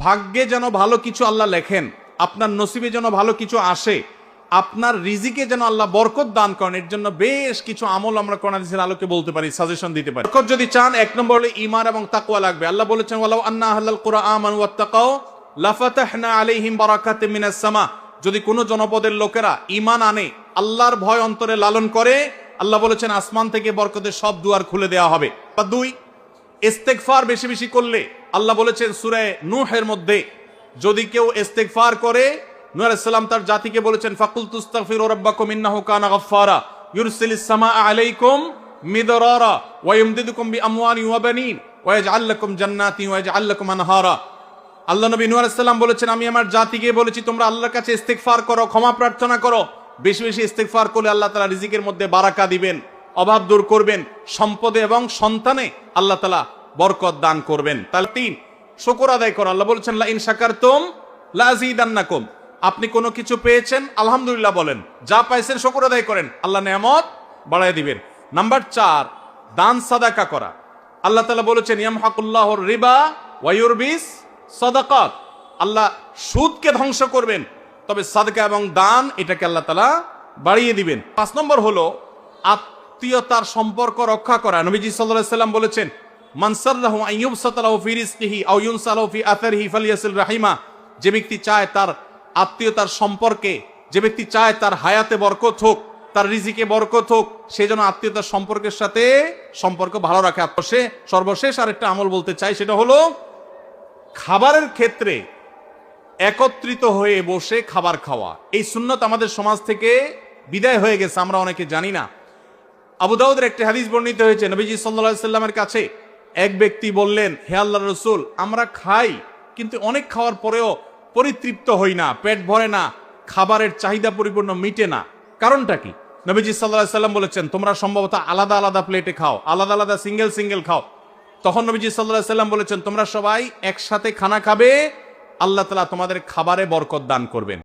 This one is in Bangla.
ভাগ্যে যেন ভালো কিছু আল্লাহ লেখেন, আপনার নসিবে যেন ভালো কিছু আসে, আপনার রিজিকে যেন আল্লাহ বরকত দান করেন, এর জন্য বেশ কিছু আমল আমরা কোরআন হাদিসের আলোকে বলতে পারি, সাজেশন দিতে পারি। বরকত যদি চান, এক নম্বর হলো ঈমান এবং তাকওয়া লাগবে। আল্লাহ বলেছেন ওয়ালাউ আন্না আহলাল কুরআ আমানু ওয়াত্তাকাও লাফাতাহনা আলাইহিম বারাকাতিম মিনাস সামা। যদি কোনো জনপদের লোকেরা ঈমান আনে, আল্লাহর ভয় অন্তরে লালন করে, আল্লাহ বলেছেন আসমান থেকে বরকতের সব দুয়ার খুলে দেওয়া হবে। বা দুই, ইস্তেগফার বেশি বেশি করলে, আল্লাহ বলেছেন সূরা নূহের মধ্যে, যদি কেউ ইস্তেগফার করে, নূহ আলাইহিস সালাম তার জাতিকে বলেছেন ফাকুলতু আস্তাগফিরু রাব্বাকুম ইন্নাহু কানা গাফফারা ইউরসিলিস সামাআ আলাইকুম মিদরারা ওয়া ইউমদিদুকুম বিআমওয়ালিন ওয়া বানিন ওয়া ইয়াজআল লাকুম জান্নাতিন ওয়া ইয়াজআল লাকুম আনহারা। আল্লাহ নবী নূহ আলাইহিস সালাম বলেছেন, আমি আমার জাতিকে বলেছি তোমরা আল্লাহর কাছে ইস্তেগফার করো, ক্ষমা প্রার্থনা করো। বেশি বেশি ইস্তেগফার করলে আল্লাহ তাআলা রিজিকের মধ্যে বারাকা দিবেন, অভাব দূর করবেন, সম্পদে এবং সন্তানে আল্লাহ তাআলা বরকত দান করবেন। তাহলে তিন, শুকর আদায় করো। আল্লাহ বলেছেন লা ইন শাকারতুম লা আযীদান্নাকুম। আপনি কোনো কিছু পেয়েছেন, আলহামদুলিল্লাহ বলেন, যা পাইছেন শুকর আদায় করেন, আল্লাহ নেয়ামত বাড়ায় দিবেন। নাম্বার চার, দান সাদাকা করা। আল্লাহ তাআলা বলেছেন ইয়ামহাকুল্লাহুর রিবা ওয়া ইউরবিস সাদাকাত। আল্লাহ সুদকে ধ্বংস করবেন, তবে সাদকা এবং দান এটাকে আল্লাহ তাআলা বাড়িয়ে দিবেন। পাঁচ নম্বর হলো আত্মীয়তার সম্পর্ক রক্ষা করা। নবীজি সাল্লাল্লাহু আলাইহি ওয়াসাল্লাম বলেছেন মান সাররাহু আন ইউবসাতা লাহু ফি রিজকিহি আও ইউনসা লাহু ফি আথারিহি ফালইয়াসিল রাহিমা। যে ব্যক্তি চায় তার আত্মীয়তার সম্পর্কে, যে ব্যক্তি চায় তার হায়াতে বরকত হোক, তার রিজিকে বরকত হোক, সে যেন আত্মীয়তার সম্পর্কের সাথে সম্পর্ক ভালো রাখে। সর্বশেষ আরেকটা আমল বলতে চাই, সেটা হলো খাবারের ক্ষেত্রে একত্রিত হয়ে বসে খাবার খাওয়া। এই সুন্নত আমাদের সমাজ থেকে বিদায় হয়ে গেছে, আমরা অনেকে জানি না। আবু দাউদের একটি হাদিস বর্ণিত হয়েছে, নবীজি সাল্লাল্লাহু আলাইহি সাল্লামের কাছে এক ব্যক্তি বললেন, হে আল্লাহর রাসূল, আমরা খাই কিন্তু অনেক খাওয়ার পরেও পরিতৃপ্ত হই না, পেট ভরে না, খাবারের চাহিদা পরিপূর্ণ মিটে না, কারণটা কি? নবীজি সাল্লাল্লাহু আলাইহি সাল্লাম বলেছেন তোমরা সম্ভবত আলাদা আলাদা প্লেটে খাও, আলাদা আলাদা সিঙ্গেল সিঙ্গেল খাও। তখন নবীজি সাল্লাল্লাহু আলাইহি সাল্লাম বলেছেন তোমরা সবাই একসাথে খানা খাবে, আল্লাহ তাআলা তোমাদের খাবারে বরকত দান করবেন।